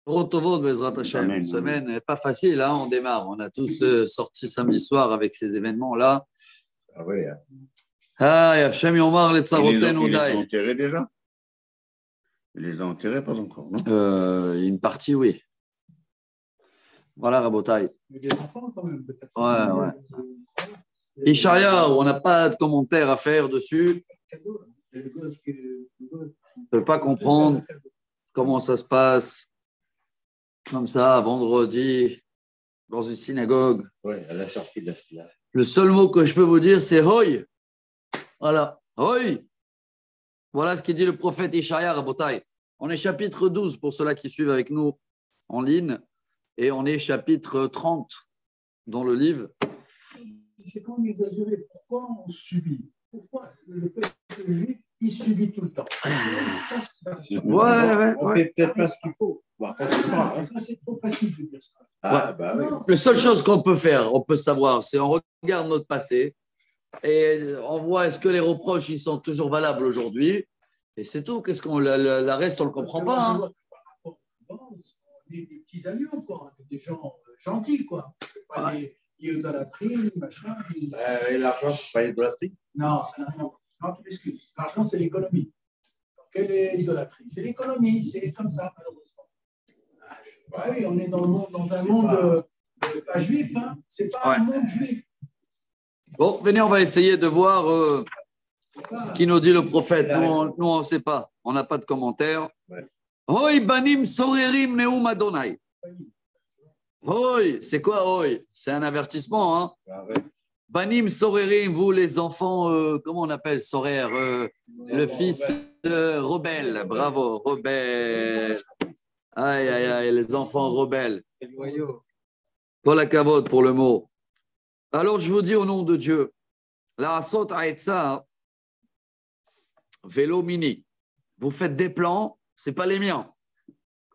Rotovot, Bezrat Hashem. Une semaine pas facile, hein, on démarre. On a tous sorti samedi soir avec ces événements-là. Ah oui. Ah, Hashem Yomar, les Tsaroten, Ils les ont enterrés déjà? Ils les ont enterrés, pas encore, non? Une partie, oui. Voilà, Rabotai. Il y a des enfants quand même, peut-être. Ouais. Isharia, on n'a pas de commentaires à faire dessus. On ne peut pas comprendre comment ça se passe comme ça, vendredi, dans une synagogue. Oui, à la sortie de la synagogue. Le seul mot que je peux vous dire, c'est Hoy. Voilà, Hoy. Voilà ce qu'il dit le prophète Ishaïa Rabotai. On est chapitre 12 pour ceux-là qui suivent avec nous en ligne. Et on est chapitre 30 dans le livre. C'est quand on exagère, pourquoi on subit? Pourquoi le peuple juif, il subit tout le temps? Ouais. On fait peut-être pas ce qu'il faut. Ça, c'est trop facile de dire ça. Ah, bah oui. La seule chose qu'on peut faire, on peut savoir, c'est on regarde notre passé et on voit est-ce que les reproches ils sont toujours valables aujourd'hui. Et c'est tout. Qu'est-ce qu'on la reste, on ne le comprend pas. Hein. On est des petits agneaux, quoi. Des gens gentils, quoi. Pas des idolâtries, machin. Et l'argent, c'est pas l'idolâtrie? Non, ça n'a rien à voir. Non, tu m'excuses. L'argent, c'est l'économie. Quelle est l'idolâtrie? C'est l'économie, c'est comme ça, malheureusement. Oui, on est dans un monde pas juif, hein. C'est pas un monde juif. Bon, venez, on va essayer de voir ce qu'il nous dit le prophète. Nous, on ne sait pas. On n'a pas de commentaires. Hoi banim sorerim neum Adonai. Hoi, c'est quoi hoi? C'est un avertissement. Hein? Banim sorerim, vous les enfants, comment on appelle sorer? Le fils rebelle. Bravo, rebelle. Aïe, les enfants rebelles. Kol hakavod pour le mot. Alors, je vous dis au nom de Dieu, la sot aetza, vélo mini. Vous faites des plans, ce n'est pas les miens.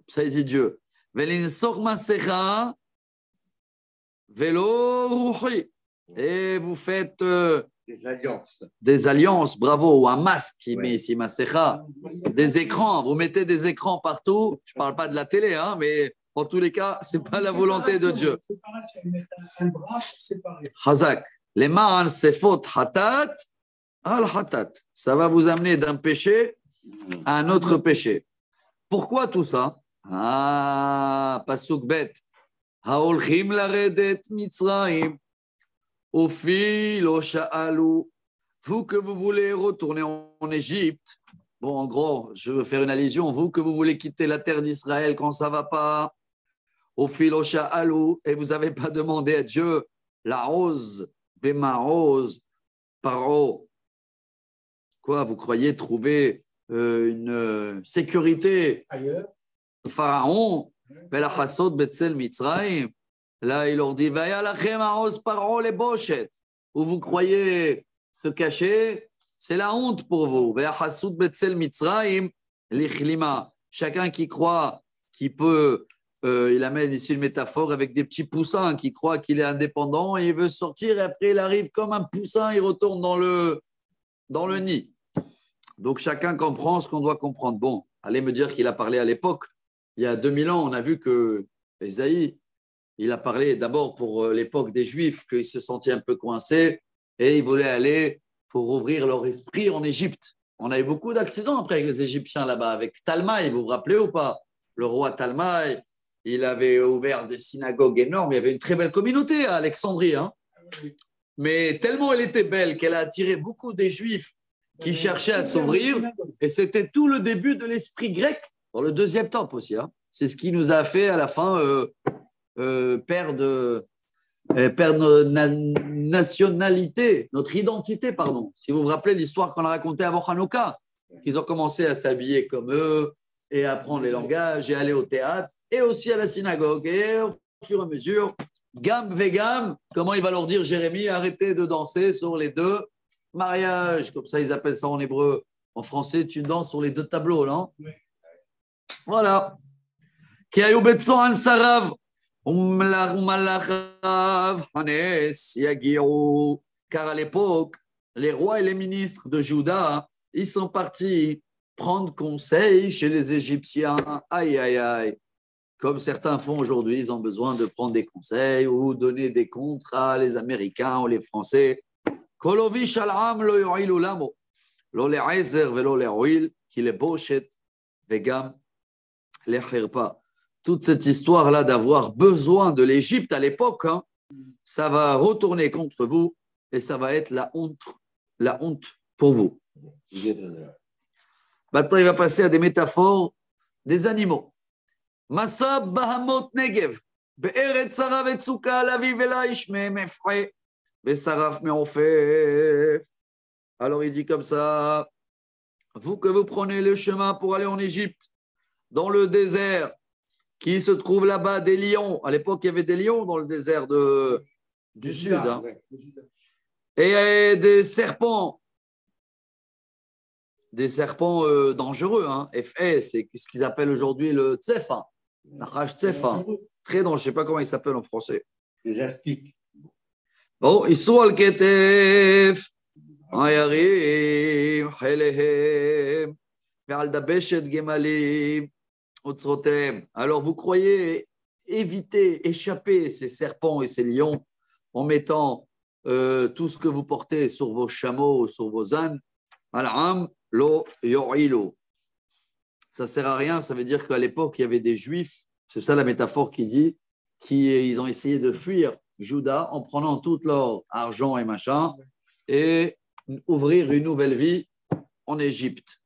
Ça dit Dieu. Velin sormasecha, vélo rouhi. Et vous faites des alliances, bravo, ou un masque qui met ici, masecha, des écrans. Vous mettez des écrans partout. Je ne parle pas de la télé, hein, mais en tous les cas, ce n'est pas la volonté de Dieu. Séparation, ils mettent un drap pour séparer. Hazak. Les ma'an sefot hatat al hatat. Ça va vous amener d'un péché à un autre péché. Pourquoi tout ça? Pasuk bet. Haolchim laredet mitzrayim. Ofi lo sha'alu. Vous que vous voulez retourner en Égypte. Bon, en gros, je veux faire une allusion. Vous que vous voulez quitter la terre d'Israël quand ça ne va pas. Ofi lo sha'alu. Et vous n'avez pas demandé à Dieu la rose. Bémarose, paro. Quoi, vous croyez trouver une sécurité Ailleurs. Pharaon, Belachasot Betzel Mitzraïm. Là, il leur dit Vaya lachem aoz paro les bochettes. Où vous croyez se cacher, c'est la honte pour vous. Belachasot Betzel Mitzraïm, l'ichlima. Chacun qui croit qu'il peut. Il amène ici une métaphore avec des petits poussins qui croient qu'il est indépendant et il veut sortir et après il arrive comme un poussin, il retourne dans le nid. Donc chacun comprend ce qu'on doit comprendre. Bon, allez me dire qu'il a parlé à l'époque. Il y a 2000 ans, on a vu que Ésaïe, il a parlé d'abord pour l'époque des Juifs, qu'ils se sentaient un peu coincés et ils voulaient aller pour ouvrir leur esprit en Égypte. On a eu beaucoup d'accidents après avec les Égyptiens là-bas, avec Talmaï, vous vous rappelez ou pas? Le roi Talmaï. Il avait ouvert des synagogues énormes. Il y avait une très belle communauté à Alexandrie. Hein. Mais tellement elle était belle qu'elle a attiré beaucoup des Juifs qui cherchaient à s'ouvrir. Et c'était tout le début de l'esprit grec dans le deuxième temple aussi. Hein. C'est ce qui nous a fait à la fin perdre notre nationalité, notre identité, pardon. Si vous vous rappelez l'histoire qu'on a racontée avant Hanouka, qu'ils ont commencé à s'habiller comme eux, et apprendre les langages, et aller au théâtre, et aussi à la synagogue. Et au fur et à mesure, gam vegam, comment il va leur dire Jérémie, arrêtez de danser sur les deux mariages, comme ça ils appellent ça en hébreu. En français, tu danses sur les deux tableaux, non? Oui. Voilà. Ki ayu betson an sarav, umalachav hanes yagiru. Car à l'époque, les rois et les ministres de Juda, ils sont partis prendre conseil chez les Égyptiens. Aïe. comme certains font aujourd'hui, ils ont besoin de prendre des conseils ou donner des comptes à les Américains ou les Français. Kolovish al-am lo yu'ilu lamo, lo le'ezer velo le'oil, ki le boshet vegam le'chirpa. Toute cette histoire-là d'avoir besoin de l'Égypte à l'époque, hein, ça va retourner contre vous et ça va être la honte pour vous. Maintenant, il va passer à des métaphores des animaux. Masab Bahamot Negev, Be'eret Sarav et Tsuka, Laviv et Laish, Mefre, Besaraf Meofe. Alors il dit comme ça, vous que vous prenez le chemin pour aller en Égypte, dans le désert, qui se trouve là-bas, des lions. À l'époque, il y avait des lions dans le désert du sud. Hein. Et des serpents. Des serpents dangereux. Hein. FE, c'est ce qu'ils appellent aujourd'hui le tsefa. Nachash tsefa. Très dangereux. Je ne sais pas comment il s'appelle en français. Les aspics. Bon, ils sont al ketef. Ayarim, Chelehem, Ve'al dabeshet gemalim. Alors, vous croyez éviter, échapper ces serpents et ces lions en mettant tout ce que vous portez sur vos chameaux, sur vos ânes. Al-am lo yo'ilo. Ça ne sert à rien, ça veut dire qu'à l'époque, il y avait des juifs, c'est ça la métaphore qui dit, ils ont essayé de fuir Juda en prenant tout leur argent et machin et ouvrir une nouvelle vie en Égypte.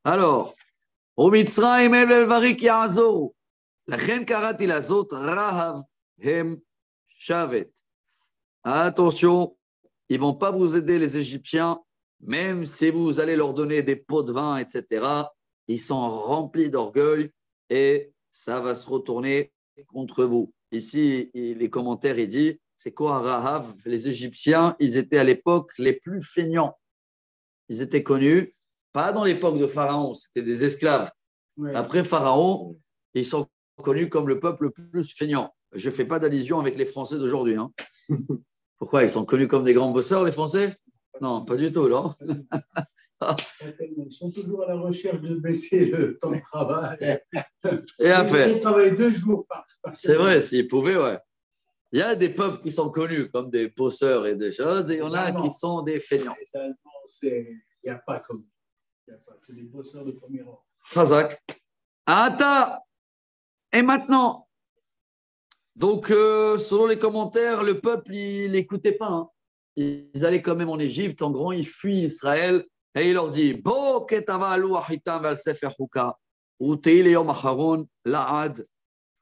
Alors, au Mitzrayim el varik ya'azoru. Lachen karati lazot rahav hem shavet. Attention, ils ne vont pas vous aider les Égyptiens, même si vous allez leur donner des pots de vin, etc. Ils sont remplis d'orgueil et ça va se retourner contre vous. Ici, les commentaires, il dit, c'est quoi Rahav? Les Égyptiens, ils étaient à l'époque les plus feignants. Ils étaient connus. Pas dans l'époque de Pharaon, c'était des esclaves. Ouais. Après Pharaon, ils sont connus comme le peuple le plus feignant. Je ne fais pas d'allusion avec les Français d'aujourd'hui. Hein. Pourquoi? Ils sont connus comme des grands bosseurs, les Français? Non, pas du tout, non. Ils sont toujours à la recherche de baisser le temps de travail. Et à faire. Ils travaillent 2 jours par semaine. C'est vrai, s'ils pouvaient, ouais. Il y a des peuples qui sont connus comme des bosseurs et des choses, et il y en a qui sont des feignants. Il n'y a pas comme. C'est des bosseurs de premier rang. Chazak. Ata. Et maintenant, donc, selon les commentaires, le peuple, il n'écoutait pas. Hein. Ils allaient quand même en Égypte. En grand, ils fuient Israël. Et il leur dit Bo ketava alu achitam vel sefer chuka uteil yom acharon laad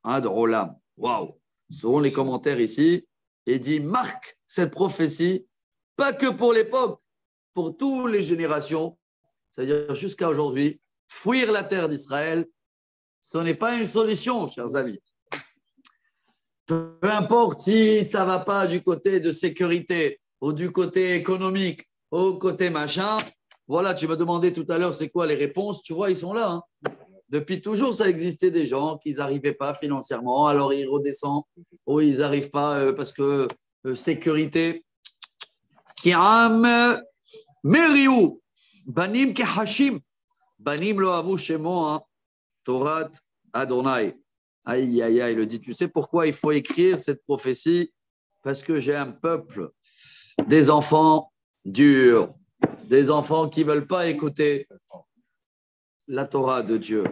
ad olam. Waouh. Selon les commentaires ici, il dit marque cette prophétie, pas que pour l'époque, pour toutes les générations. C'est-à-dire jusqu'à aujourd'hui, fuir la terre d'Israël, ce n'est pas une solution, chers amis. Peu importe si ça ne va pas du côté de sécurité ou du côté économique, au côté machin. Voilà, tu m'as demandé tout à l'heure c'est quoi les réponses. Tu vois, ils sont là. Hein. Depuis toujours, ça existait des gens qui n'arrivaient pas financièrement, alors ils redescendent ou ils n'arrivent pas parce que sécurité. Kiam Meriou. Banim kehashim, banim lo avu shemo Torat Adonai. Aïe, aïe, aïe, il le dit. Tu sais pourquoi il faut écrire cette prophétie? Parce que j'ai un peuple, des enfants durs, des enfants qui ne veulent pas écouter la Torah de Dieu.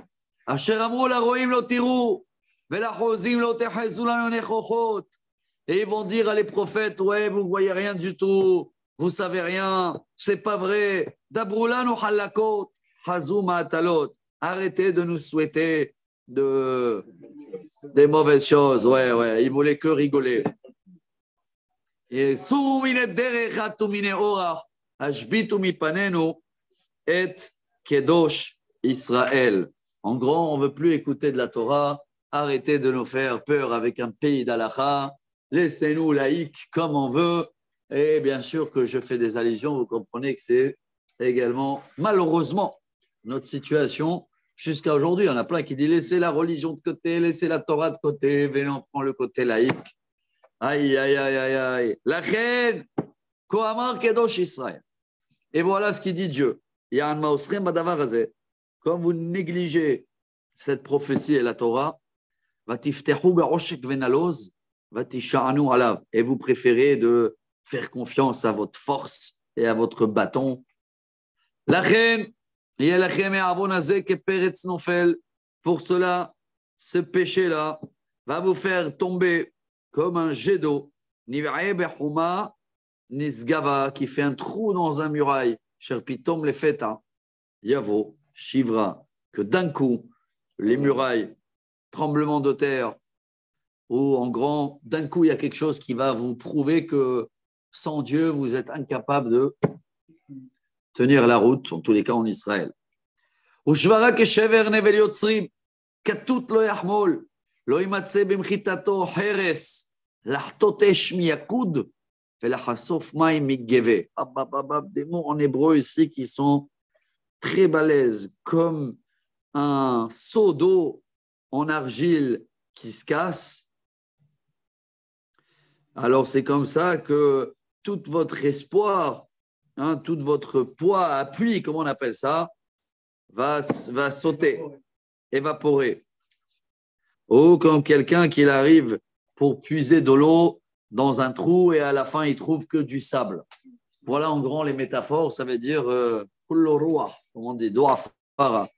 Asher amru la roim lo tiru, velachozim lo techezu lanu nechochot. Et ils vont dire à les prophètes, ouais, vous ne voyez rien du tout. Vous savez rien, c'est pas vrai. Dabrulanu halakot, hazuma atalot. Arrêtez de nous souhaiter des mauvaises choses. Ouais, ouais, ils voulaient que rigoler. Et soumine derechatu mine ora, ashbitu mipanenu et kedosh Israël. En grand, on veut plus écouter de la Torah. Arrêtez de nous faire peur avec un pays d'Alacha. Laissez-nous laïcs comme on veut. Et bien sûr que je fais des allusions, vous comprenez que c'est également, malheureusement, notre situation jusqu'à aujourd'hui. Il y en a plein qui disent laissez la religion de côté, laissez la Torah de côté, venez, on prend le côté laïque. Aïe, aïe, aïe, aïe, aïe. La reine, Kohamar Kedosh Israël. Et voilà ce qu'il dit Dieu. Comme vous négligez cette prophétie et la Torah, Et vous préférez de faire confiance à votre force et à votre bâton. Pour cela, ce péché-là va vous faire tomber comme un jet d'eau, nisgava, qui fait un trou dans un muraille, sherpitom le feta, yavo, shivra, que d'un coup, les murailles, tremblement de terre, ou en grand, d'un coup, il y a quelque chose qui va vous prouver que sans Dieu, vous êtes incapable de tenir la route, en tous les cas en Israël. Ushvara keshever nevel yotzrim, katut lo yahmol, lo imatse bimchitato heres, lahtot esh miyakud, velachasof maim migeve. Des mots en hébreu ici qui sont très balèzes, comme un seau d'eau en argile qui se casse. Alors c'est comme ça que tout votre espoir, tout votre poids, appui, comment on appelle ça, va sauter, évaporer. Ou comme quelqu'un qui arrive pour puiser de l'eau dans un trou et à la fin il trouve que du sable. Voilà en grand les métaphores, ça veut dire comme on dit, doafara.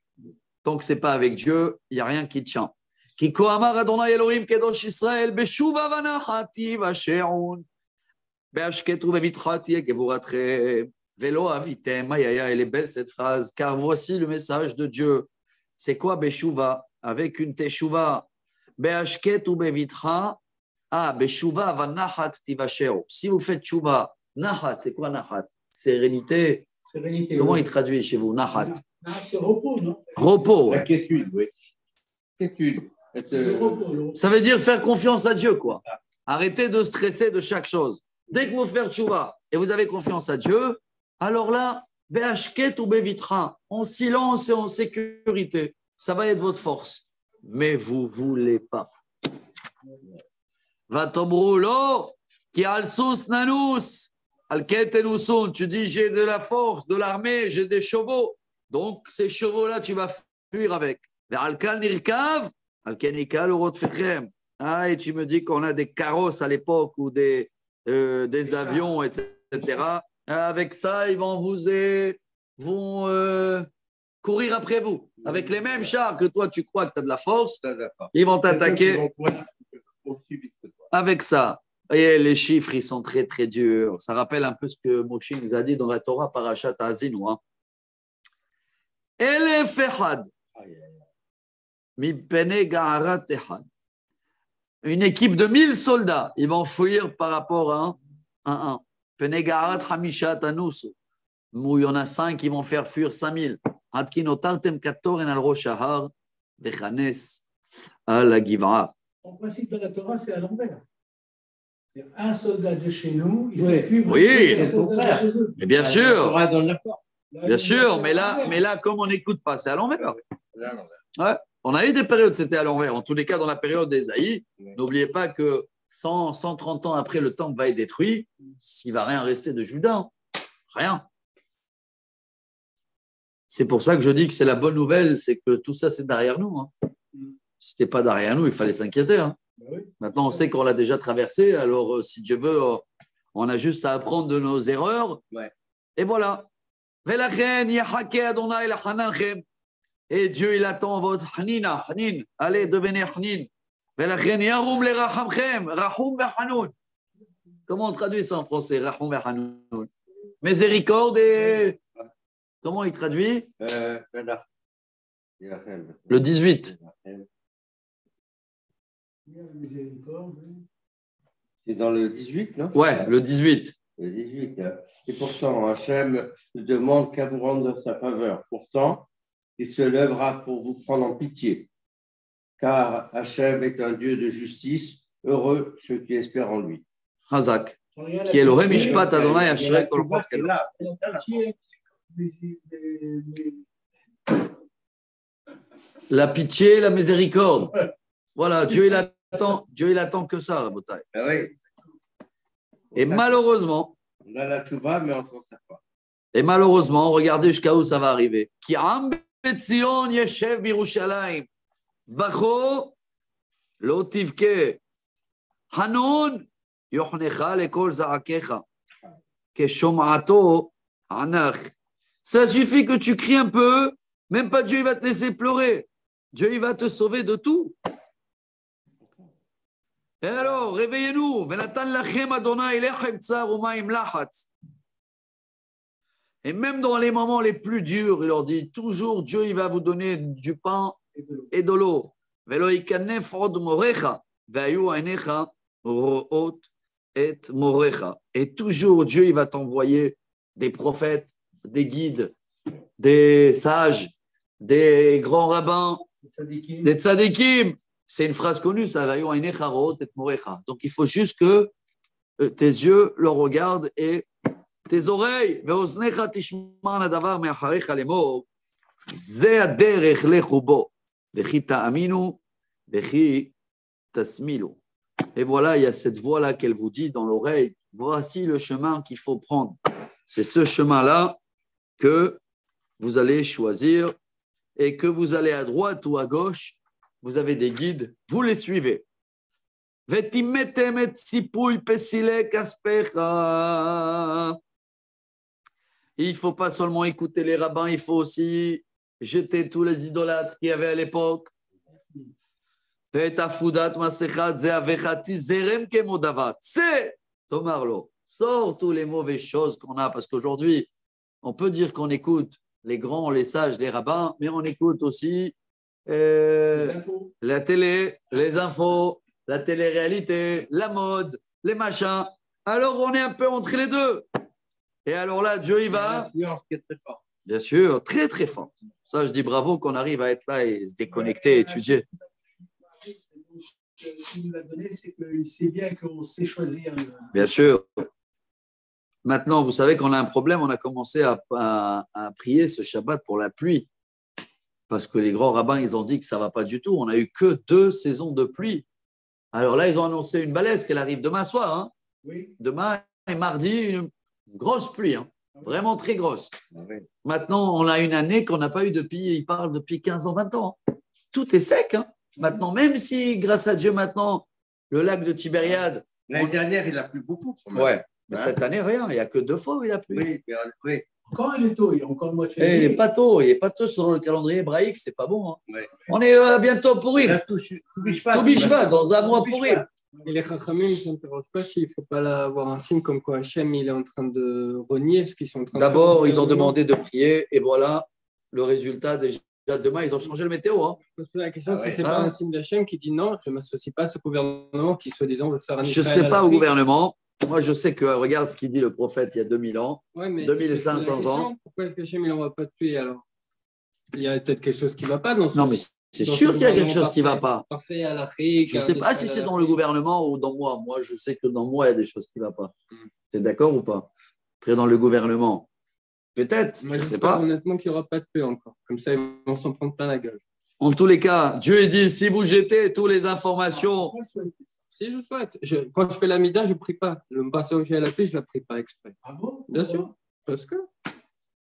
Tant que ce n'est pas avec Dieu, il n'y a rien qui tient. Kiko amar Adonai Elohim kedosh Israël beshuva vanachati vashe'un be'ashketu bevitrati gevuratre velo avitem. Elle est belle cette phrase, car voici le message de Dieu. C'est quoi beshuva? Avec une teshuva. Be'ashketu bevitra. Beshuva vanachat tivasheo. Si vous faites shuva, nachat, c'est quoi nachat? Sérénité. Sérénité. Comment il traduit chez vous, nachat? C'est repos, non? Repos. La quiétude, oui. Quiétude. Ça veut dire faire confiance à Dieu, quoi. Arrêtez de stresser de chaque chose. Dès que vous faites tchouva et vous avez confiance à Dieu, alors là, be'ashket ou bevitra, en silence et en sécurité, ça va être votre force. Mais vous ne voulez pas. Vatomroulo, qui alsus nanus, alketenusun, tu dis j'ai de la force, de l'armée, j'ai des chevaux. Donc ces chevaux-là, tu vas fuir avec. Ve'alkal nirkav, alkenikal urot fechem. Et tu me dis qu'on a des carrosses à l'époque ou des avions, etc. Avec ça, ils vont courir après vous. Avec les mêmes chars que toi, tu crois que tu as de la force, ils vont t'attaquer avec ça. Et les chiffres, ils sont très, très durs. Ça rappelle un peu ce que Moshe nous a dit dans la Torah, Parashat Azinu. Elef echad, mipene ga'arat echad. Une équipe de 1000 soldats, ils vont fuir par rapport à un. Penegarat Hamishat Anus, où il y en a 5 qui vont faire fuir 5000. Hatkinotartem Katoren al Roshahar, Bechanes à la Givra. En principe de la Torah, c'est à l'envers. Un soldat de chez nous, il faut suivre un soldat de chez eux. Mais bien sûr, Là, bien sûr, mais là, comme on n'écoute pas, c'est à l'envers. Ouais. On a eu des périodes, c'était à l'envers. En tous les cas, dans la période d'Ésaïe, n'oubliez pas que 130 ans après, le temple va être détruit. Il ne va rien rester de Juda. Rien. C'est pour ça que je dis que c'est la bonne nouvelle, c'est que tout ça, c'est derrière nous. Si ce n'était pas derrière nous, il fallait s'inquiéter. Maintenant, on sait qu'on l'a déjà traversé. Alors, si Dieu veut, on a juste à apprendre de nos erreurs. Et voilà. Et Dieu, il attend votre Hanina. Hanin. Allez, devenez Hanin. Comment on traduit ça en français? Rahum Hanoun. Miséricorde et. Comment il traduit? Le 18. C'est dans le 18, non? Ouais, le 18. Le 18. Et pourtant, Hachem ne demande qu'à vous rendre sa faveur. Pourtant, il se lèvera pour vous prendre en pitié. Car Hachem est un Dieu de justice, heureux ceux qui espèrent en lui. Hazak. Qui est le Mishpat Adonai Ashrei Kol Chokelo. La pitié, la miséricorde. Voilà, Dieu il attend que ça, Rabotai. Oui. Et malheureusement, on a la tchouva, mais on ne s'en sert pas. Et malheureusement, regardez jusqu'à où ça va arriver. Ki am betzion yeshev birushalayim. Bacho Lo tivke. Hanun, yochnecha lekol za'akecha. Keshom'ato anach. Ça suffit que tu cries un peu, même pas Dieu il va te laisser pleurer. Dieu il va te sauver de tout. Et alors, réveillez-nous. Et même dans les moments les plus durs, il leur dit toujours Dieu il va vous donner du pain et de l'eau. Et toujours Dieu il va t'envoyer des prophètes, des guides, des sages, des grands rabbins, des tzadikim. C'est une phrase connue, ça va. Donc il faut juste que tes yeux le regardent et tes oreilles. Et voilà, il y a cette voix-là qu'elle vous dit dans l'oreille. Voici le chemin qu'il faut prendre. C'est ce chemin-là que vous allez choisir et que vous allez à droite ou à gauche. Vous avez des guides, vous les suivez. Il ne faut pas seulement écouter les rabbins, il faut aussi jeter tous les idolâtres qu'il y avait à l'époque. Sors tous les mauvaises choses qu'on a, parce qu'aujourd'hui, on peut dire qu'on écoute les grands, les sages, les rabbins, mais on écoute aussi la télé, les infos, la télé-réalité, la mode, les machins. Alors, on est un peu entre les deux. Et alors là, Dieu, il va… L'influence qui est très forte. Bien sûr, très, très forte. Ça, je dis bravo qu'on arrive à être là et se déconnecter, étudier. Ce qu'il nous a donné, c'est qu'il sait bien qu'on sait choisir. Bien sûr. Maintenant, vous savez qu'on a un problème. On a commencé à prier ce Shabbat pour la pluie. Parce que les grands rabbins, ils ont dit que ça ne va pas du tout. On n'a eu que 2 saisons de pluie. Alors là, ils ont annoncé une balèze qu'elle arrive demain soir. Hein. Oui. Demain et mardi, une grosse pluie. Hein. Vraiment très grosse. Oui. Maintenant, on a une année qu'on n'a pas eu depuis, ils parlent depuis 15 ans, 20 ans. Tout est sec. Hein. Maintenant, même si, grâce à Dieu, maintenant, le lac de Tibériade… L'année dernière, il a plu beaucoup. Ouais, mais cette année, rien. Il n'y a que 2 fois où il a plu. Oui, oui. Encore il est tôt, il y a encore le mois de Il février. n'est pas tôt sur le calendrier hébraïque, c'est pas bon. Hein. Ouais. On est bientôt pour Il a rire. tout Toubishvat, dans un mois pour rire. Et les Chachamim ne s'interrogent pas s'il ne faut pas là avoir un signe comme quoi Hachem il est en train de renier ce qu'ils sont en train de faire. D'abord, ils ont demandé de prier et voilà le résultat. Déjà demain, ils ont changé le météo. Hein. Je me pose la question si ce n'est Ah. pas un signe d'Hachem qui dit non, je ne m'associe pas à ce gouvernement qui, soi-disant, veut faire un Je ne Israël sais à pas au l'Afrique. gouvernement. Moi, je sais que, regarde ce qu'il dit le prophète il y a 2000 ans. Ouais, mais 2500 c'est la question, ans. Pourquoi est-ce qu'Hachem n'envoie pas de pluie alors? Il y a peut-être quelque chose qui ne va pas dans ce Non, mais c'est dans sûr ce qu'il y a quelque gouvernement chose qui ne va parfait. pas. Parfait à l'Afrique. Je ne sais pas si c'est dans le gouvernement ou dans moi. Moi, je sais que dans moi, il y a des choses qui ne vont pas. Tu es d'accord ou pas? Après, dans le gouvernement, peut-être, Moi, je ne sais j'espère pas. honnêtement qu'il n'y aura pas de pluie encore. Comme ça, ils vont s'en prendre plein la gueule. En tous les cas, Dieu dit, si vous jetez toutes les informations, Si je souhaite. Quand je fais la mida, je ne prie pas. Le passage où j'ai à la pluie, je ne la prie pas exprès. Ah bon? Bien sûr. Parce que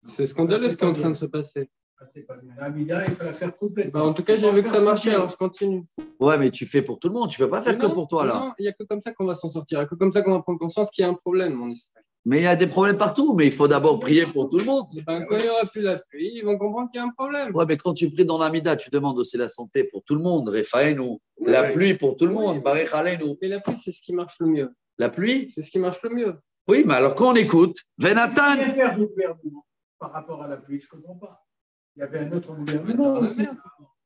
c'est scandaleux ce qui est en train de se passer. Ah, c'est pas bien. La mida, il faut la faire complète. Bah, en tout cas, j'ai vu que ça marchait, alors je continue. ouais, mais tu fais pour tout le monde, tu ne peux pas faire que Non, pour toi là. Non, il n'y a que comme ça qu'on va s'en sortir. Il n'y a que comme ça qu'on va prendre conscience qu'il y a un problème en Israël. Mais il y a des problèmes partout, mais il faut d'abord prier pour tout le monde. Et ben, quand il n'y aura plus la pluie, ils vont comprendre qu'il y a un problème. Ouais, mais quand tu pries dans l'Amida, tu demandes aussi la santé pour tout le monde, Refaenu, la pluie pour tout le monde, Barech Aleinu. Mais la pluie, c'est ce qui marche le mieux. La pluie? C'est ce qui marche le mieux. Oui, mais alors quand on écoute, Qu'est-ce Venatan, qu'il vient faire le gouvernement par rapport à la pluie? Je ne comprends pas. Il y avait un autre Ils vont être gouvernement dans la aussi. merde.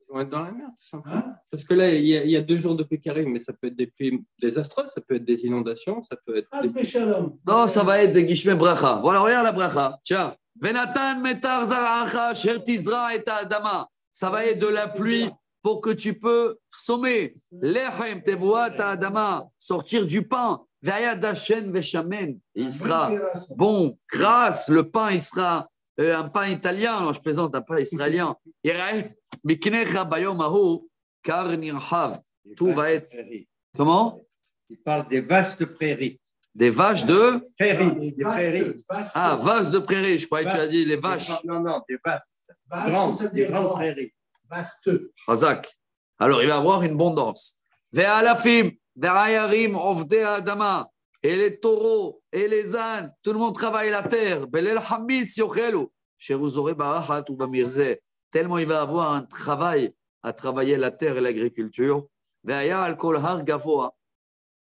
Ils vont être dans la merde, tout simplement. Hein? Parce que là, il y a 2 jours de pluie qui arrivent, mais ça peut être des pluies désastreuses, ça peut être des inondations, ça peut être Ah, des... c'est Shalom. non, ça va être des Gishme Bracha. Voilà, regarde la Bracha. Tiens, Venatan metar zaracha sher tizra et adama. Ça va être de la pluie pour que tu peux sommer. Lechem tevoa ta adama, sortir du pain. Ve'aya dashen ve'shamen. Il sera bon, grâce, le pain, il sera un pain italien. Non, je plaisante, un pain israélien. Miknecha bayom ahu kar nirhav. Tout va être. Comment? Il parle des vastes prairies. Des vaches de. Prairies, des prairies. Ah, vaches de prairie. Je croyais que tu as dit les vaches. Non, des vastes. Vaste, ça veut Des dire grandes grand. prairies. Vaste. Razak. Alors, il va avoir une abondance. Ve'alafim, ve'ayarim, ovde adama. Et les taureaux, et les ânes, tout le monde travaille la terre. Belel hamitz yochelu. Sheruzore barahat ou bamirze. Tellement il va avoir un travail à travailler la terre et l'agriculture. Ve'aya al kol har gavoa.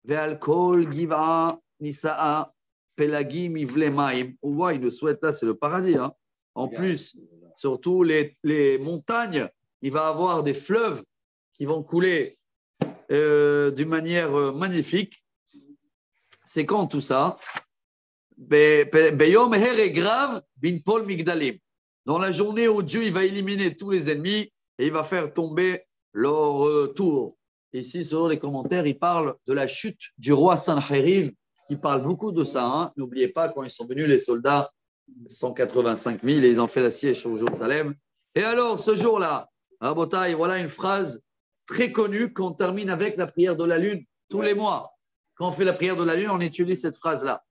Ve'al kol giva nisa'a. Pelagim ivle maim. On voit, il nous souhaite là, c'est le paradis. Hein. En plus, surtout les montagnes, il va avoir des fleuves qui vont couler d'une manière magnifique. C'est quand tout ça? Beyom her grave bin pol migdalim. Dans la journée où Dieu il va éliminer tous les ennemis et il va faire tomber leur tour. Ici, sur les commentaires, il parle de la chute du roi Sancheriv, qui parle beaucoup de ça. Hein. N'oubliez pas, quand ils sont venus, les soldats, 185 000, et ils ont fait la siège sur Jérusalem. Et alors, ce jour-là, à Botaï, voilà une phrase très connue qu'on termine avec la prière de la lune tous les mois. Quand on fait la prière de la lune, on utilise cette phrase-là.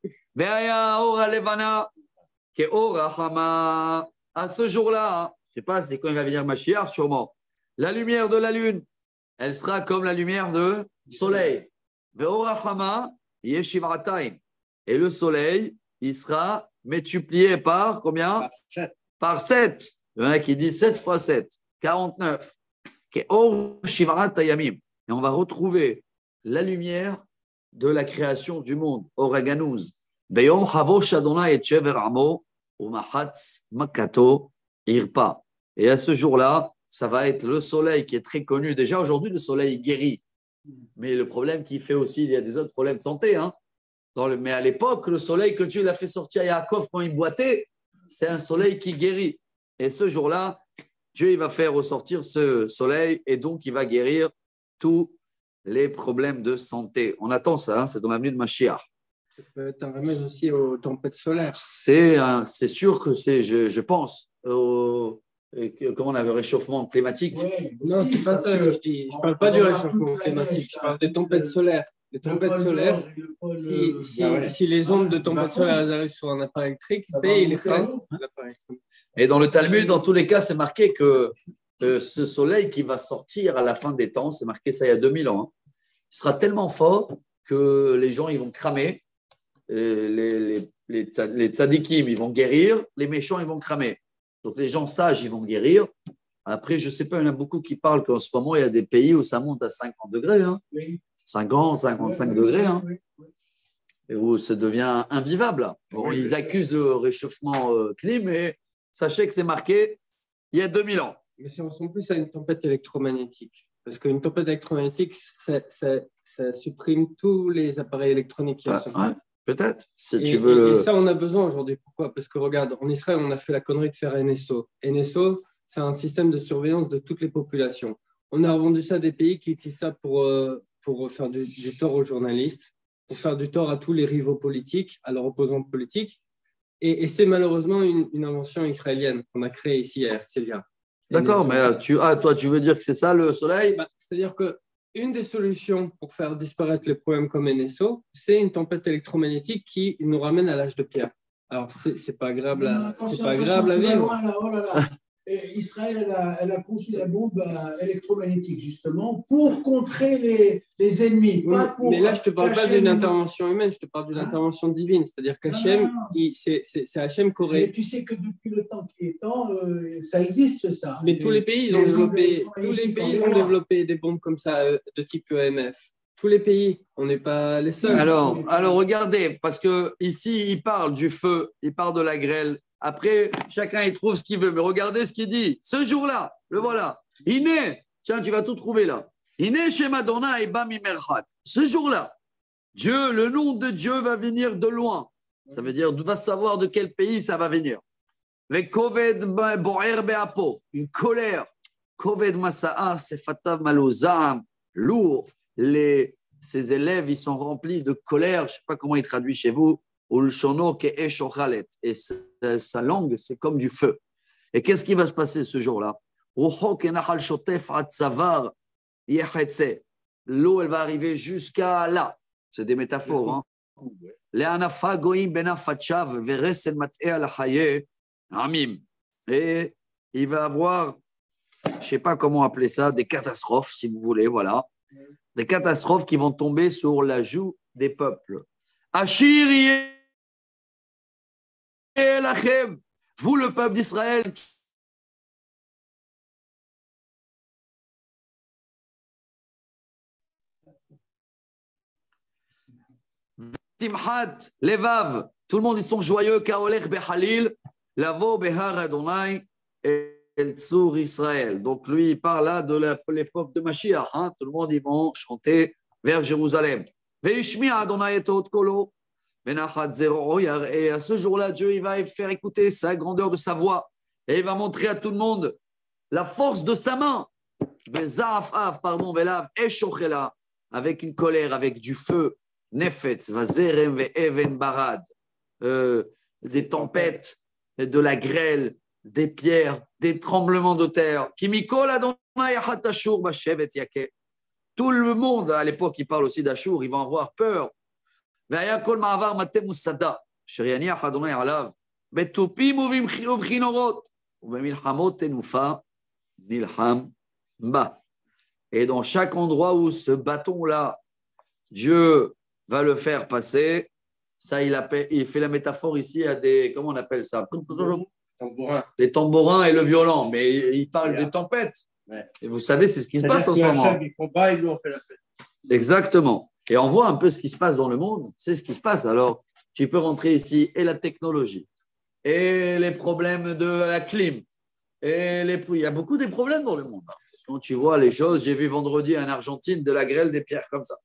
À ce jour-là, je ne sais pas, c'est quand il va venir Mashiach, sûrement. La lumière de la lune, elle sera comme la lumière du soleil. Et le soleil, il sera multiplié par combien? Par 7. Il y en a qui disent 7 fois 7, 49. Et on va retrouver la lumière de la création du monde. Oraganouz. Et à ce jour-là, ça va être le soleil qui est très connu. Déjà aujourd'hui, le soleil guérit. Mais le problème qu'il fait aussi, il y a des autres problèmes de santé. Hein. Mais à l'époque, le soleil que Dieu l'a fait sortir à Yaakov quand il boitait, c'est un soleil qui guérit. Et ce jour-là, Dieu il va faire ressortir ce soleil et donc il va guérir tous les problèmes de santé. On attend ça, hein, c'est dans l'avenue de Mashiach. Ça peut être un remède aussi aux tempêtes solaires. C'est sûr que c'est, je pense, comment on avait réchauffement climatique. Ouais, Non, aussi, c'est pas parce ça que que je dis. Je ne parle pas du réchauffement climatique, je parle des tempêtes solaires. Les tempêtes solaires, si les ondes de tempêtes solaires elles arrivent sur un appareil électrique, c'est il rate l'appareil électrique. Et dans le Talmud, dans tous les cas, c'est marqué que ce soleil qui va sortir à la fin des temps, c'est marqué ça il y a 2000 ans, hein, il sera tellement fort que les gens ils vont cramer, les tzadikim ils vont guérir, les méchants ils vont cramer. Donc les gens sages ils vont guérir. Après, je ne sais pas, il y en a beaucoup qui parlent qu'en ce moment, il y a des pays où ça monte à 50 degrés. Hein. 50, 55 degrés. Hein. Et où ça devient invivable. Bon, ils accusent le réchauffement climatique, mais sachez que c'est marqué il y a 2000 ans. Mais ça ressemble plus à une tempête électromagnétique. Parce qu'une tempête électromagnétique, ça supprime tous les appareils électroniques qu'il y a sur Ouais, peut-être. Si et, tu veux et ça, on a besoin aujourd'hui. Pourquoi? Parce que regarde, en Israël, on a fait la connerie de faire NSO. NSO, c'est un système de surveillance de toutes les populations. On a revendu ça à des pays qui utilisent ça pour faire du tort aux journalistes, pour faire du tort à tous les rivaux politiques, à leurs opposants politiques. Et c'est malheureusement une invention israélienne qu'on a créée ici à Herzliya. D'accord, mais toi, tu veux dire que c'est ça le soleil? C'est-à-dire qu'une des solutions pour faire disparaître les problèmes comme NSO, c'est une tempête électromagnétique qui nous ramène à l'âge de pierre. Alors, c'est pas agréable à vivre. Oh là là. Et Israël, elle a conçu la bombe électromagnétique, justement, pour contrer les ennemis. Oui, mais là, je ne te parle pas d'une intervention humaine, je te parle d'une intervention divine. C'est-à-dire qu'Hachem, c'est Hachem qui aurait… Mais tu sais que depuis le temps qui est temps, ça existe, ça. Mais tous les pays, ils ont développé des bombes comme ça, de type EMF. Tous les pays, on n'est pas les seuls. Alors, regardez, parce qu'ici, il parle du feu, il parle de la grêle. Après, chacun il trouve ce qu'il veut. Mais regardez ce qu'il dit. Ce jour-là, le voilà. Iné, tiens, tu vas tout trouver là. Iné chez Madonna et Bami Merchat. Ce jour-là, Dieu, le nom de Dieu va venir de loin. Ça veut dire, va savoir de quel pays ça va venir. Avec Koved Boer Beapo, une colère. Koved Masa'a, c'est Fatav Malozam, lourd. Ces élèves, ils sont remplis de colère. Je ne sais pas comment il traduit chez vous. Et sa langue, c'est comme du feu. Et qu'est-ce qui va se passer ce jour-là? L'eau, elle va arriver jusqu'à là. C'est des métaphores. Et il va avoir, je ne sais pas comment appeler ça, des catastrophes, si vous voulez, voilà. des catastrophes qui vont tomber sur la joue des peuples. Ashir Lachem, vous le peuple d'Israël, Timhat, Levav, tout le monde ils sont joyeux, Kaolech Behalil, Lavo Behar Adonai, El Tsur Israël. Donc lui il parle là de l'époque de Mashiach, hein? Tout le monde ils vont chanter vers Jérusalem. Veishmi Adonai et Od Kolo. Et à ce jour-là, Dieu il va faire écouter sa grandeur de sa voix et il va montrer à tout le monde la force de sa main. Avec une colère, avec du feu, Nefetz, Vazerem, Ve'even Barad, des tempêtes, de la grêle, des pierres, des tremblements de terre. Tout le monde, à l'époque, il parle aussi d'Achour, ils vont avoir peur. והיה כל מעבר מטה מוסדה, אשר יניח אדוני עליו, בתופים ובכינורות, ובמלחמות תנופה נלחם בה. Et dans chaque endroit où ce bâton-là, Dieu va le faire passer, ça il fait la métaphore ici à des, comment on appelle ça? Les tambourins et le violon, mais il parle des tempêtes. Ouais. Et vous savez, c'est ce qui se passe en ce moment. Exactement. Et on voit un peu ce qui se passe dans le monde, c'est ce qui se passe. Alors, tu peux rentrer ici et la technologie, et les problèmes de la clim, il y a beaucoup de problèmes dans le monde. Quand tu vois les choses, j'ai vu vendredi en Argentine de la grêle des pierres comme ça.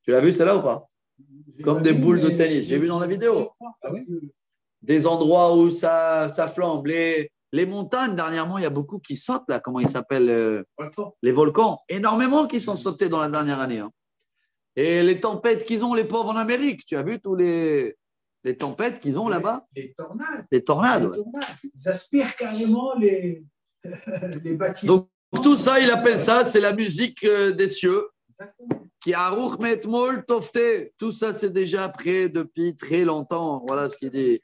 Tu l'as vu celle-là ou pas? Comme des boules de tennis. J'ai vu dans la vidéo. Des endroits où ça flambe. Les montagnes, dernièrement, il y a beaucoup qui sautent là. Comment ils s'appellent? Les volcans. Énormément qui sont sautés dans la dernière année. Hein. Et les tempêtes qu'ils ont, les pauvres en Amérique. Tu as vu tous les tempêtes qu'ils ont là-bas? Les tornades. Les tornades. Ouais. Ils aspirent carrément les bâtiments. Donc, tout ça, il appelle ça, c'est la musique des cieux. Exactement. Qui arouch metmol tofte. Tout ça, c'est déjà prêt depuis très longtemps. Voilà ce qu'il dit.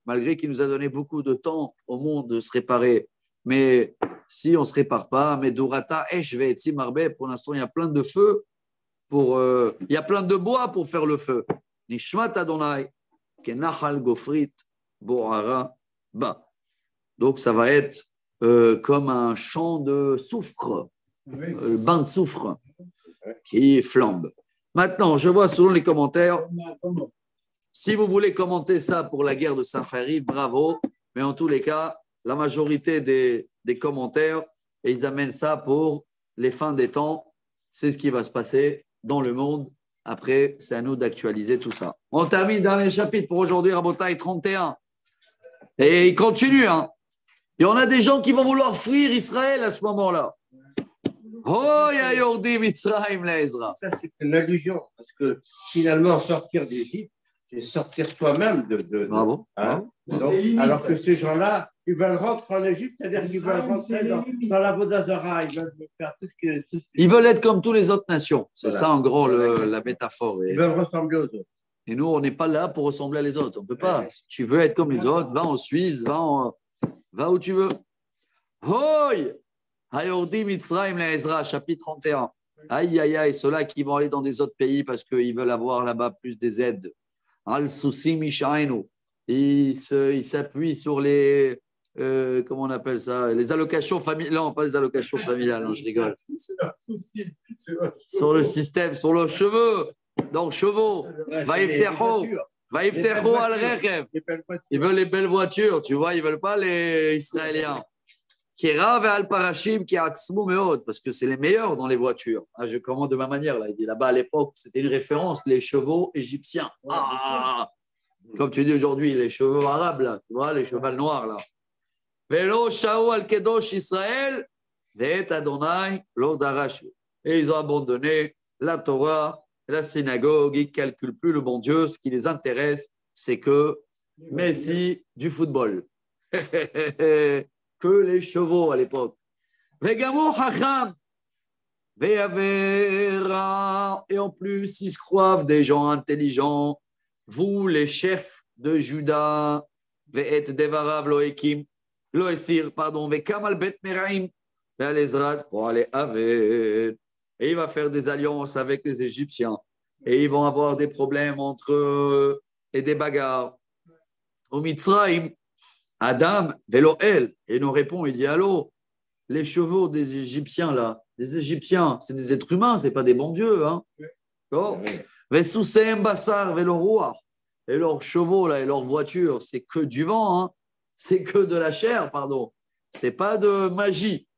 Malgré qu'il nous a donné beaucoup de temps au monde de se réparer. Mais si on ne se répare pas, mais Dorata, pour l'instant, il y a plein de feu, il y a plein de bois pour faire le feu. Nishmat Adonai, Kenachal Gofrit, Boara, Ba. Donc, ça va être comme un champ de soufre, bain de soufre qui flambe. Maintenant, je vois selon les commentaires, si vous voulez commenter ça pour la guerre de Sancheriv, bravo, mais en tous les cas, la majorité des commentaires, et ils amènent ça pour les fins des temps. C'est ce qui va se passer dans le monde. Après, c'est à nous d'actualiser tout ça. On termine le dernier chapitre pour aujourd'hui, Rabotai 31. Et il continue. Hein. Il y en a des gens qui vont vouloir fuir Israël à ce moment-là. Oh, ya Yordi Mitzrayim la Ezra. Ça, c'est une allusion, parce que finalement, sortir d'Égypte, c'est sortir soi-même de bravo. Hein? Donc, alors que ces gens-là, ils veulent rentrer en Égypte, c'est-à-dire qu'ils veulent rentrer dans la Vodazara, ils veulent faire tout ce que... Ils veulent être comme toutes les autres nations. C'est voilà. Ça, en gros, la métaphore. Ils veulent ressembler aux autres. Et nous, on n'est pas là pour ressembler à les autres. On ne peut pas. Si tu veux être comme les autres, va en Suisse, va où tu veux. Hoi! Hayordi Mitzrayim la Ezra, chapitre 31. Aïe, aïe, aïe, ceux-là qui vont aller dans des autres pays parce qu'ils veulent avoir là-bas plus des aides. Al-Sousi Mishainu. Ils s'appuient sur les... comment on appelle ça? Les allocations familiales. Non, pas les allocations familiales, non, je rigole. Sur le système, sur leurs cheveux. Donc, chevaux. Vaïftecho al-Rechev. Ils veulent les belles voitures, tu vois, ils ne veulent pas les Israéliens. Kera ve'al parashim ki atzmu meod, parce que c'est les meilleurs dans les voitures. Ah, je commande de ma manière, là. Il dit là-bas à l'époque, c'était une référence, les chevaux égyptiens. Ah, comme tu dis aujourd'hui, les chevaux arabes, là, tu vois, les chevaux noirs, là. Velo shao al kedosh Israël, ve'et Adonai lo darashu. Et ils ont abandonné la Torah, la synagogue, ils ne calculent plus le bon Dieu. Ce qui les intéresse, c'est que Messi du football. Que les chevaux à l'époque. Et en plus, ils se croient des gens intelligents. Vous, les chefs de Juda, pardon, vers les Ezrat pour aller avec. Et il va faire des alliances avec les Égyptiens. Et ils vont avoir des problèmes entre eux et des bagarres. Au Mitzrayim, Adam, Veloel, et nous répond, il dit, allô, les chevaux des Égyptiens, là, les Égyptiens, c'est des êtres humains, ce n'est pas des bons dieux. Hein. Oh. Vesousseim Bassar, Veloroa, et leurs chevaux, là, et leurs voitures, c'est que du vent, hein. C'est que de la chair, pardon. Ce n'est pas de magie.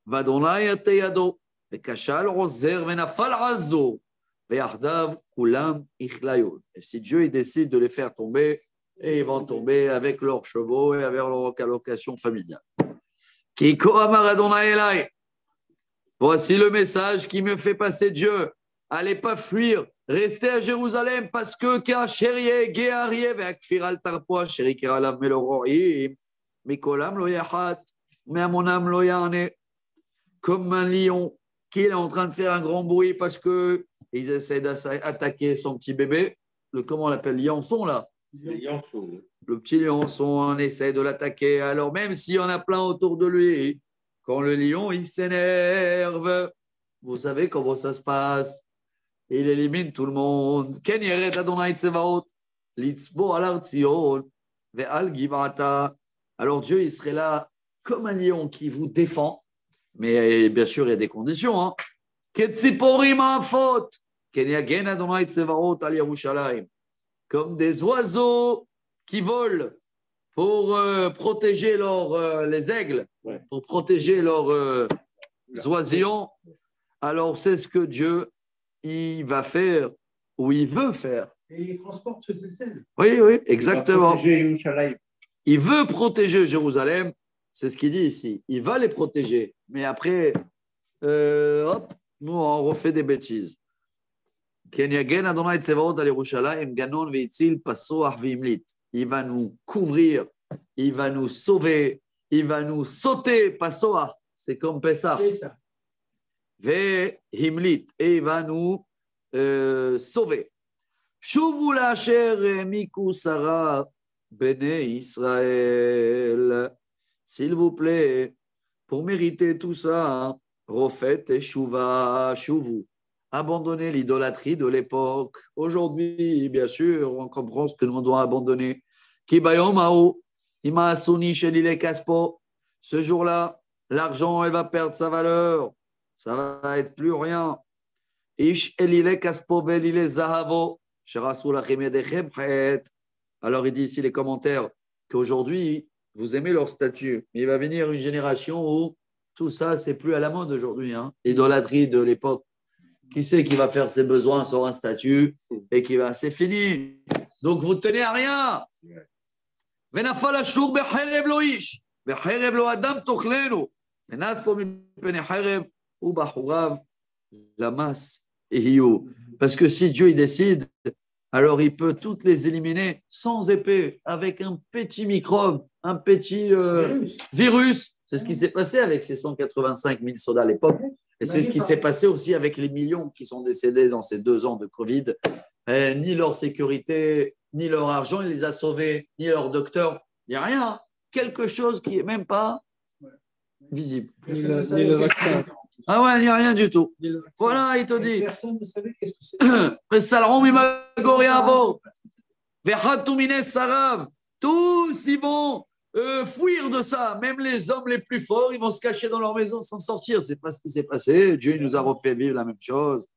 Vadonai Ateyado, Vekashal Roser, Venafal Azo, Ve'ardav, Kulam, Ichlayon. Et si Dieu il décide de les faire tomber, et ils vont tomber avec leurs chevaux et avec leur allocation familiale. Kiko Amar Adonai Elai. Voici le message qui me fait passer Dieu. Allez pas fuir, restez à Jérusalem parce que Kacherié, Géarié, Vekfiral Tarpoa, Sherikiralam Meloroim, Mikolam Loyahat, Meamonam Loyane, comme un lion qui est en train de faire un grand bruit parce qu'ils essaient d'attaquer son petit bébé. Comment on l'appelle, lionçon là? Le petit lionçon, on essaie de l'attaquer. Alors, même s'il y en a plein autour de lui, quand le lion, il s'énerve, vous savez comment ça se passe. Il élimine tout le monde. Ken yeret Adonai Tsevaot, litzbo alar Tzion, ve'al givata. Alors, Dieu, il serait là comme un lion qui vous défend. Mais bien sûr, il y a des conditions. Hein. Ketziporim ha'afot, ken yagen Adonai Tsevaot al Yerushalayim. Comme des oiseaux qui volent pour protéger les aigles, pour protéger leurs oisillons. Alors, c'est ce que Dieu il va faire ou il veut faire. Et il transporte ce aisselles. Oui, oui, exactement. Il veut protéger Jérusalem, c'est ce qu'il dit ici. Il va les protéger, mais après, hop, nous, on refait des bêtises. Il va nous couvrir, il va nous sauver, il va nous sauter. Passoach, c'est comme Pessah. Et il va nous sauver. Shuvu la'asher miku Sarah bene Israël. S'il vous plaît, pour mériter tout ça, refait et shuvu. Abandonner l'idolâtrie de l'époque. Aujourd'hui, bien sûr, on comprend ce que nous devons abandonner. Ce jour-là, l'argent, elle va perdre sa valeur. Ça va être plus rien. Alors, il dit ici les commentaires qu'aujourd'hui, vous aimez leur statut. Mais il va venir une génération où tout ça, c'est plus à la mode aujourd'hui. Hein. L'idolâtrie de l'époque. Qui c'est qui va faire ses besoins sur un statut et qui va, c'est fini. Donc vous ne tenez à rien. Parce que si Dieu il décide, alors il peut toutes les éliminer sans épée, avec un petit microbe, un petit virus. C'est ce qui s'est passé avec ces 185 000 soldats à l'époque. Et c'est ce qui s'est passé aussi avec les millions qui sont décédés dans ces 2 ans de Covid. Ni leur sécurité, ni leur argent, il les a sauvés, ni leur docteur. Il n'y a rien. Quelque chose qui n'est même pas visible. Ah ouais, il n'y a rien du tout. Voilà, il te dit. Personne ne savait qu'est-ce que c'est. Tous, ils vont fuir de ça. Même les hommes les plus forts, ils vont se cacher dans leur maison sans sortir. C'est pas ce qui s'est passé. Dieu nous a refait vivre la même chose.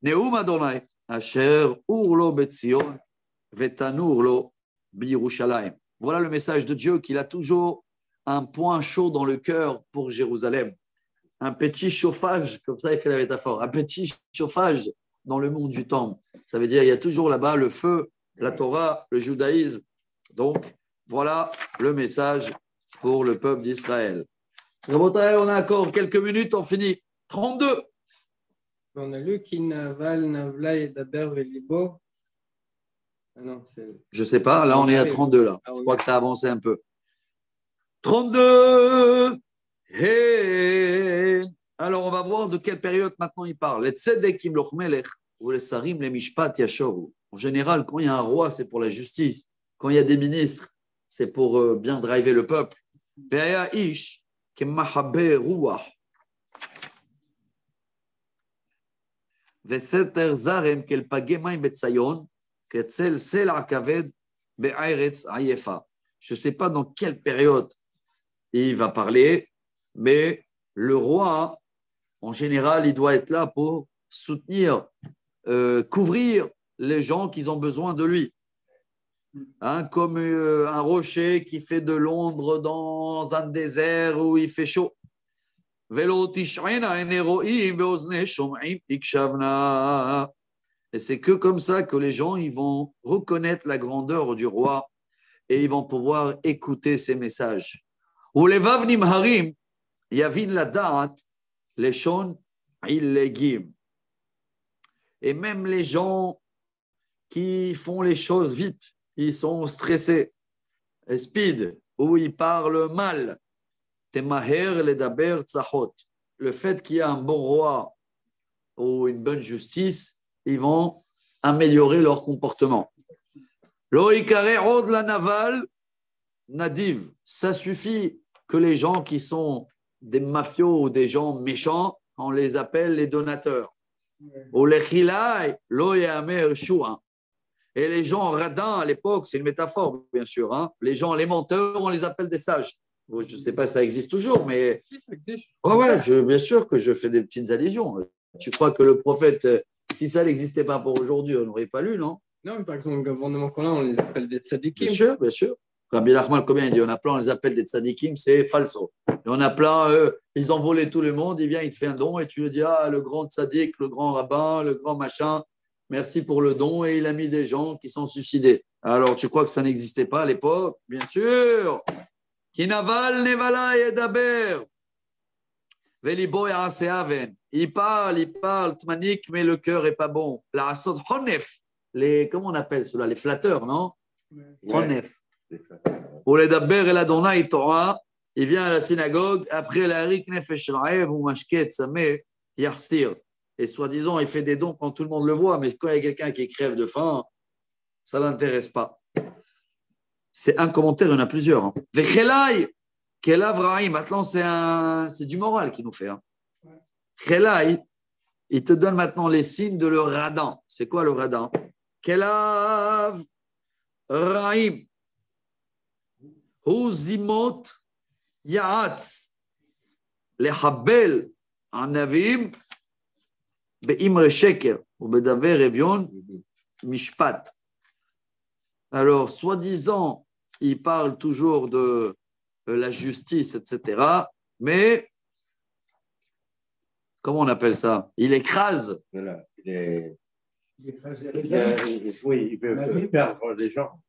Neum Adonai, Asher Urlo Betzion, Vetanurlo Biyerushalayim. Voilà le message de Dieu qu'il a toujours un point chaud dans le cœur pour Jérusalem. Un petit chauffage, comme ça il fait la métaphore, un petit chauffage dans le monde du temple. Ça veut dire qu'il y a toujours là-bas le feu, la Torah, le judaïsme. Donc, voilà le message pour le peuple d'Israël. On a encore quelques minutes, on finit. 32. On a lu Kinaval, Navla et Daber Velibo. Ah non, je ne sais pas, là on est à 32 là. Je crois que tu as avancé un peu. 32. Hey. Alors on va voir de quelle période maintenant il parle. Les Tzedek Imloch Melech ou les Sarim, les Mishpat Yashoru. En général, quand il y a un roi, c'est pour la justice. Quand il y a des ministres, c'est pour bien driver le peuple. Veseter zarem kel pagemaim betsayon, ketzel sel akaved be'aretz ayefa. Je ne sais pas dans quelle période il va parler, mais le roi, en général, il doit être là pour soutenir, couvrir les gens qui ont besoin de lui. Hein, comme un rocher qui fait de l'ombre dans un désert où il fait chaud. Et c'est que comme ça que les gens ils vont reconnaître la grandeur du roi et ils vont pouvoir écouter ses messages. Ou les vavnim harim, yavin la da'at, les shon illegim. Et même les gens qui font les choses vite, ils sont stressés, speed, ou ils parlent mal. Temaher ledaber tzahot. Le fait qu'il y a un bon roi ou une bonne justice, ils vont améliorer leur comportement. Lo ikare od la naval nadiv. Ça suffit que les gens qui sont des mafios ou des gens méchants, on les appelle les donateurs. Ou les chilai lo yamer shua. Et les gens radins à l'époque, c'est une métaphore bien sûr. Hein. Les gens, les menteurs, on les appelle des sages. Je ne sais pas si ça existe toujours, mais bien sûr que je fais des petites allusions. Tu crois que le prophète, si ça n'existait pas pour aujourd'hui, on n'aurait pas lu, non? Non, mais par exemple, le gouvernement qu'on a, on les appelle des tzadikim. Bien sûr, bien sûr. Rabbi Nachman, combien il dit? On a plein, on les appelle des tzadikim, c'est falso. Et on a plein, ils ont volé tout le monde, il vient, il te fait un don et tu lui dis, ah, le grand tzadik, le grand rabbin, le grand machin, merci pour le don. Et il a mis des gens qui sont suicidés. Alors, tu crois que ça n'existait pas à l'époque? Bien sûr. Kinaval nevala yedaber. Velibo yaseaven. Il parle, tmanik, mais le cœur est pas bon. La asod honef. Comment on appelle cela? Les flatteurs, non? Honef. Pour les daber et la donna, il vient à la synagogue. Après la rik nefesh raev ou mashket sameh yarstir. Et soi-disant, il fait des dons quand tout le monde le voit, mais quand il y a quelqu'un qui crève de faim, ça ne l'intéresse pas. C'est un commentaire, il y en a plusieurs. Vechelai, Kelav Rahim, maintenant c'est du moral qu'il nous fait. Chelai, il te donne maintenant les signes de le radin. C'est quoi le radin? Kelav Rahim, Huzimot Yaatz, Lehabel, Anavim, Beimre Sheker, ou Bedaver Evion, Mishpat. Alors, soi-disant, il parle toujours de la justice, etc. Mais, comment on appelle ça? Il écrase. Voilà. Il veut perdre les gens.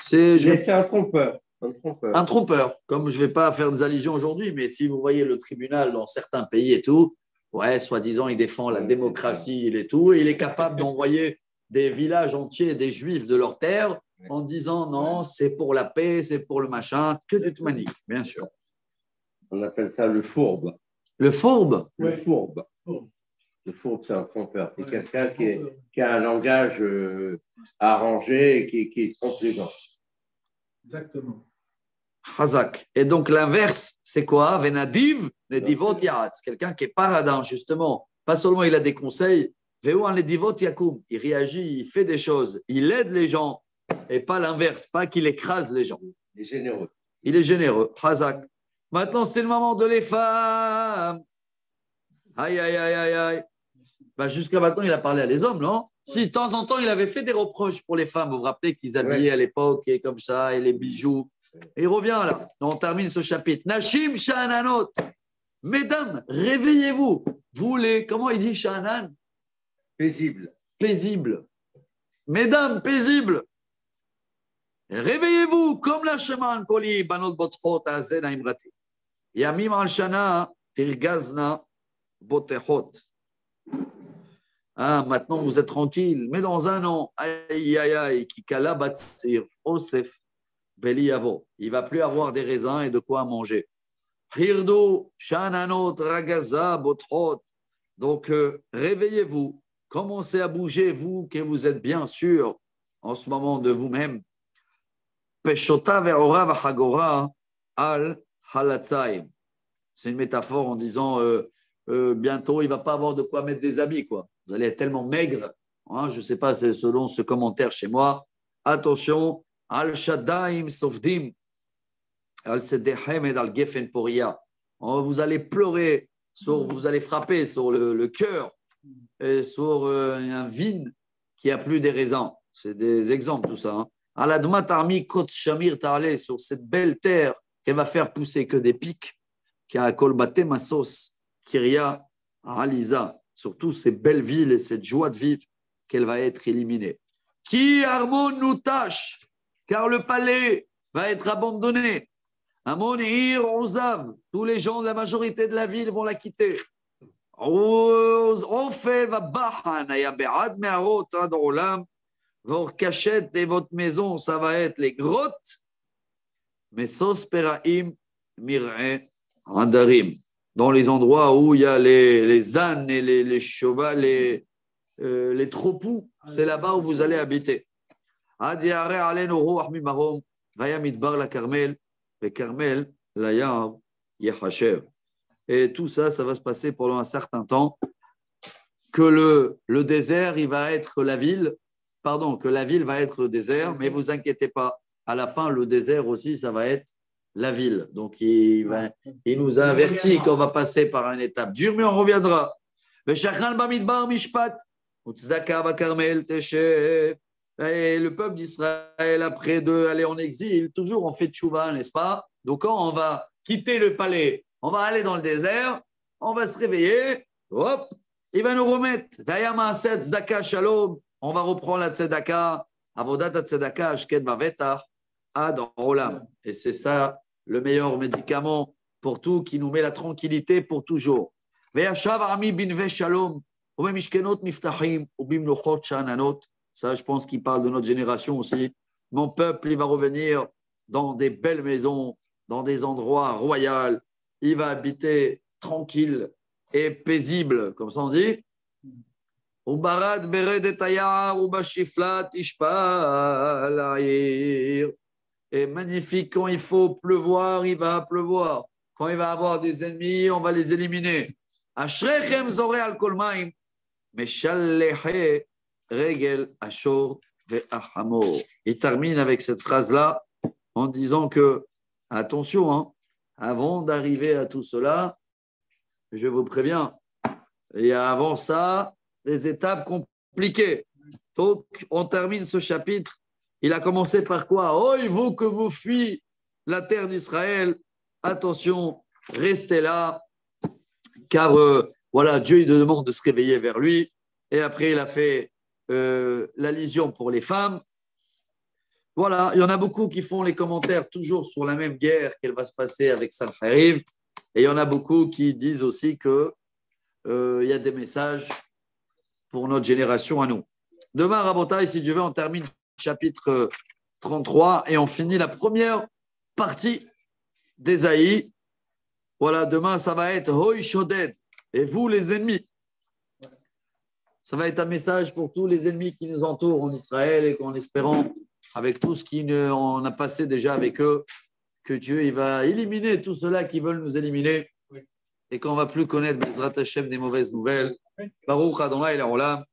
C'est un trompeur. Un trompeur. Comme je ne vais pas faire des allusions aujourd'hui, mais si vous voyez le tribunal dans certains pays et tout, ouais, soi-disant, il défend la démocratie et tout, et il est capable d'envoyer des villages entiers, des juifs de leur terre, en disant non, c'est pour la paix, c'est pour le machin, que du tout manique, bien sûr. On appelle ça le fourbe. Le fourbe? Le fourbe. Le fourbe, c'est un trompeur. C'est quelqu'un qui a un langage arrangé et qui trompe les gens. Exactement. Chazak. Et donc l'inverse, c'est quoi? Venadiv, les divot yahatz. Quelqu'un qui est paradin, justement. Pas seulement il a des conseils, les divot yakum. Il réagit, il fait des choses, il aide les gens, et pas l'inverse, pas qu'il écrase les gens. Il est généreux. Il est généreux. Chazak. Maintenant, c'est le moment de les femmes. Aïe, aïe, aïe, aïe, aïe. Ben, jusqu'à maintenant, il a parlé à les hommes, non? Si, de temps en temps, il avait fait des reproches pour les femmes. Vous vous rappelez qu'ils habillaient à l'époque et comme ça, et les bijoux. Et il revient là. On termine ce chapitre. Nashim Sha'ananot. Mesdames, réveillez-vous. Vous les, comment il dit Sha'anan? Paisible. Paisible. Mesdames, paisibles. Réveillez-vous comme la chemin koli banot botchot azen aimrati. Yamim al shana tirgazna botechot. Ah, maintenant vous êtes tranquille, mais dans un an, aïe aïe aïe, qui kala batsir, osef, beliavo. Il va plus avoir des raisins et de quoi manger. Hirdo, shananot, ragaza, botchot. Donc réveillez-vous, commencez à bouger, vous que vous êtes bien sûr en ce moment de vous-même. Peshota ve'ora v'chagora al halatzaim. C'est une métaphore en disant bientôt, il ne va pas avoir de quoi mettre des habits, quoi. Vous allez être tellement maigre. Hein, je ne sais pas, c'est selon ce commentaire chez moi. Attention, Al-Shaddaim Sofdim, Al-Sedehem et Al-Gefen Poria. Vous allez pleurer, vous allez frapper sur le cœur et sur un vin qui a plus des raisins. C'est des exemples, tout ça. Hein. Aladma Tarmi Kot Shamir Ta'ale, sur cette belle terre qu'elle va faire pousser que des pics, qui a Kolbate Massos, Kiria, Aliza, surtout ces belles villes et cette joie de vivre qu'elle va être éliminée. Qui Armon nous tâche, car le palais va être abandonné. Amon Ir Ozav, tous les gens de la majorité de la ville vont la quitter. Ofe va Bahan, Ayabead Meharot, Adolam, vos cachettes et votre maison, ça va être les grottes. Mais Sos Peraim, Mir'e, Andarim, dans les endroits où il y a les ânes et les chevaux, les troupeaux, c'est là-bas où vous allez habiter. Adiare Aleno Roach Mimarom, Vaya Midbar la Carmel, et Carmel, la Yar, Yehashev. Et tout ça, ça va se passer pendant un certain temps. Que le désert, il va être la ville, que la ville va être le désert, mais vous inquiétez pas, à la fin, le désert aussi, ça va être la ville. Donc, il nous a averti qu'on va passer par une étape dure, mais on reviendra. Et le peuple d'Israël, après d'aller en exil, toujours on fait tchouva, n'est-ce pas? Donc, quand on va quitter le palais, on va aller dans le désert, on va se réveiller, hop, il va nous remettre. On va reprendre la tzedaka, avodat tzedaka, ashket bavetar, ad olam. Et c'est ça le meilleur médicament pour tout, qui nous met la tranquillité pour toujours. Ça, je pense qu'il parle de notre génération aussi. Mon peuple, il va revenir dans des belles maisons, dans des endroits royaux. Il va habiter tranquille et paisible, comme ça on dit. Et magnifique, quand il faut pleuvoir, il va pleuvoir. Quand il va avoir des ennemis, on va les éliminer. Ashrechem zoreh al kol maim, meshallehe regel ashor ve'achamor. Il termine avec cette phrase-là en disant que, attention, hein, avant d'arriver à tout cela, je vous préviens, et avant ça, les étapes compliquées. Donc, on termine ce chapitre. Il a commencé par quoi? Oh, vous que vous fuyez la terre d'Israël, attention, restez là, car voilà, Dieu il demande de se réveiller vers lui. Et après, il a fait l'allusion pour les femmes. Voilà, il y en a beaucoup qui font les commentaires toujours sur la même guerre qu'elle va se passer avec Sancheriv. Et il y en a beaucoup qui disent aussi qu'il y a des messages pour notre génération à nous. Demain, Rabotai, si Dieu veut, on termine chapitre 33 et on finit la première partie d'Ésaïe. Voilà, demain, ça va être Hoi Shoded. Et vous, les ennemis. Ça va être un message pour tous les ennemis qui nous entourent en Israël et qu'en espérant, avec tout ce qu'on a passé déjà avec eux, que Dieu il va éliminer tous ceux-là qui veulent nous éliminer et qu'on ne va plus connaître Bezrat Hashem des mauvaises nouvelles. Baruch Adonai Le'olam.